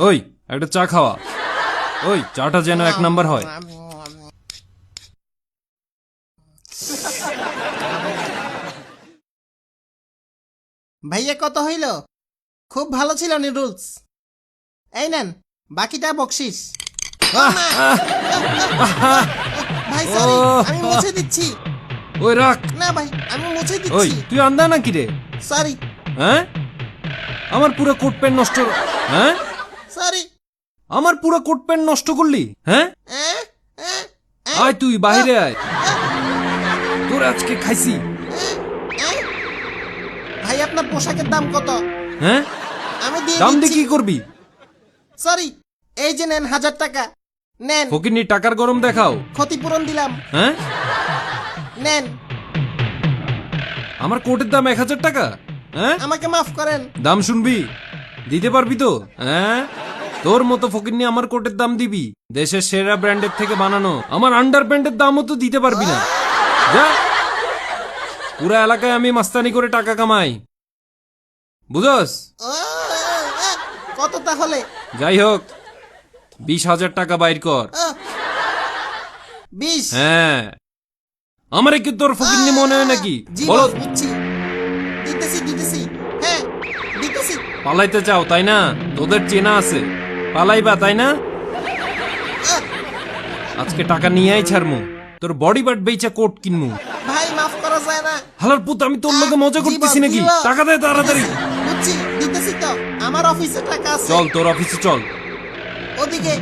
ওই একটা চা খাওয়া, ওই চাটা যেন 1 নাম্বার হয়। ভাইয়া কত হইল? খুব ভালো ছিল নুডলস। এই নেন বাকিটা বকশিস। ভাই সরি, আমি মুছে দিচ্ছি। ওই রাখ না ভাই, আমি মুছে ওই দিচ্ছি। তুই আন্দা নাকি রে? সরি হ্যাঁ আমার পুরো কোট প্যান্ট নষ্ট, হ্যাঁ সরি। আমার পুরো কোট প্যান্ট নষ্ট করলি, হ্যাঁ আয় তুই বাইরে আয়, তোর আজকে খাইছি। ভাই আপনার পোশাকের দাম কত? হ্যাঁ আমি দিয়ে দাম দিয়ে দিচ্ছি। কি করবি? সরি, এই যে নেন 1000 টাকা নেন। ফকিনি টাকার গরম দেখাও। ক্ষতিপূরণ দিলাম, হ্যাঁ নেন। আমার কোটের দাম 1000 টাকা? হ্যাঁ আমাকে মাফ করেন। দাম শুনবি, দিতে পারবি তো? হ্যাঁ তোর মতো ফকিনি আমার কোটের দাম দিবি? দেশের সেরা ব্র্যান্ডের থেকে বানানো আমার আন্ডার প্যান্টের দামও তো দিতে পারবি না। যা, পুরা এলাকায় আমি মাস্তানি করে টাকা কামাই, বুঝস? কত তাহলে? যাই হোক 20,000 টাকা বাইর কর। 20? হ্যাঁ আমারে কি তোর ফকিন্নি মনে হয় নাকি? জি বলো, বস, দিচ্ছি দিতেছি। হ্যাঁ দিতেছি। পালাইতে চাও তাই না? তোদের চেনা আছে, পালাইবা তাই না? আজকে টাকা নিয়েই ছাড়মু, তোর বডি পার্ট বেচা কোট কিনমু। ভাই মাফ করা যায় না। হালার পুত, আমি তোর লগে মজা করতেছি নাকি? টাকা দে তাড়াতাড়ি। বুঝছি, দিতেছি তো। আমার অফিসে টাকা আছে। চল তোর অফিসে চল, ওদিকে।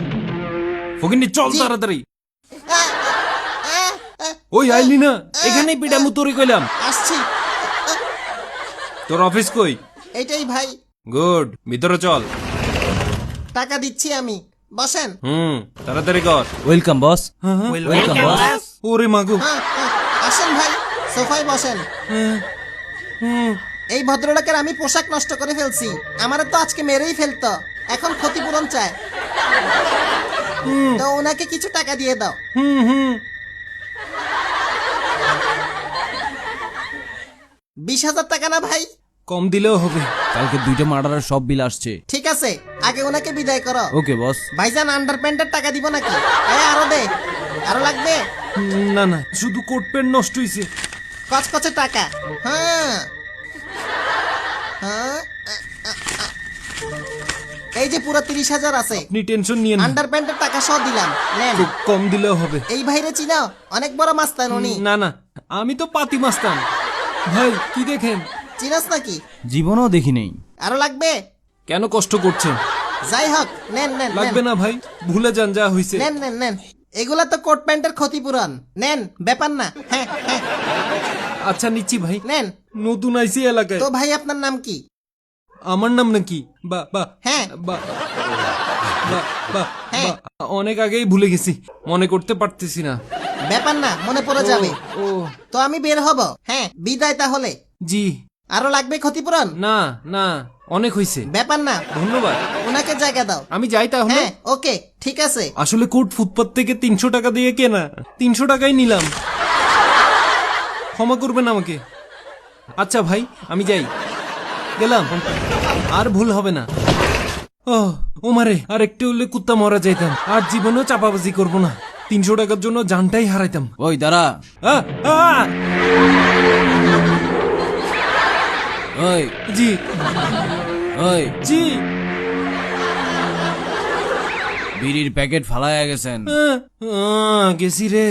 ফকিন্নি চল জি। তাড়াতাড়ি। আহ, আহ, আহ, ওই আইলি না, এখানেই পিটামু তোরে কইলাম। আসছি। তোর অফিস কই? এইটাই ভাই। গুড, ভিতরে চল। টাকা দিচ্ছি আমি, বসেন। তাড়াতাড়ি কর। Welcome boss. Welcome boss. ওরে মাগো, আসেন ভাই, সোফায় বসেন। এই ভদ্রলোকের আমি পোশাক নষ্ট করে ফেলছি, আমারে তো আজকে মেরেই ফেলতো, এখন ক্ষতিপূরণ চায়। তো ওনাকে কিছু টাকা দিয়ে দাও। 20,000 টাকা না ভাই? কম দিলেও হবে। কালকে 2টা মার্ডারের সব বিল আসছে। ঠিক আছে, আগে ওনাকে বিদায় করো। ওকে বস। ভাইজান আন্ডার প্যান্টের টাকা দিব নাকি? আরো দে, আরো লাগবে? না না, শুধু কোট প্যান্ট নষ্ট হইছে। কচকচে টাকা। হ্যাঁ এই যে পুরো 30,000 আছে। আপনি টেনশন নিয়েন না, আন্ডার প্যান্টের টাকা সহ দিলাম, নেন। খুব কম দিলেও হবে। এই ভাইরে চিনাও? অনেক বড় মাস্তান উনি। না না, আমি তো পাতি মাস্তান। ভাই কি দেখেন? চিনাস নাকি? জীবনও দেখি নেই। আরো লাগবে? কেন কষ্ট করছেন? যাই হোক, নেন নেন লাগবে নেন না ভাই, ভুলে যান যা হইছে। নেন নেন নেন। এগুলা তো কোট প্যান্টের ক্ষতিপূরণ, নেন, ব্যাপার না। হ্যাঁ হ্যাঁ, আচ্ছা নিচ্ছি ভাই। নেন। নতুন আইছি এলাকায়। তো ভাই আপনার নাম কি? আমার নাম নাকি? বা বা হ্যাঁ বা বা বা হ্যাঁ। বা, অনেক আগেই ভুলে গেছি, মনে করতে পারতেছি না। ব্যাপার না, মনে পড়ে যাবে। ও তো আমি বের হব। হ্যাঁ, বিদায় তাহলে। জি। আরো লাগবে ক্ষতিপূরণ? না না, অনেক হইছে, ব্যাপার না, ধন্যবাদ। ওনাকে জায়গা দাও। আমি যাই তাহলে। হ্যাঁ ওকে, ঠিক আছে। আসলে কোট ফুটপাত থেকে 300 টাকা দিয়ে কেনা, 300 টাকাই নিলাম, ক্ষমা করবেন আমাকে। আচ্ছা ভাই আমি যাই, গেলাম, আর ভুল হবে না। ও মারে, আর একটু হলে কুত্তা মরা যাইতাম, আর জীবনেও চাপাবাজি করবো না, 300 টাকার জন্য জানটাই হারাইতাম। ওই দাঁড়া। আহ, আহ! ওই জি ওই জি। বিড়ির প্যাকেট ফালায়া গেছেন। গেছি রে।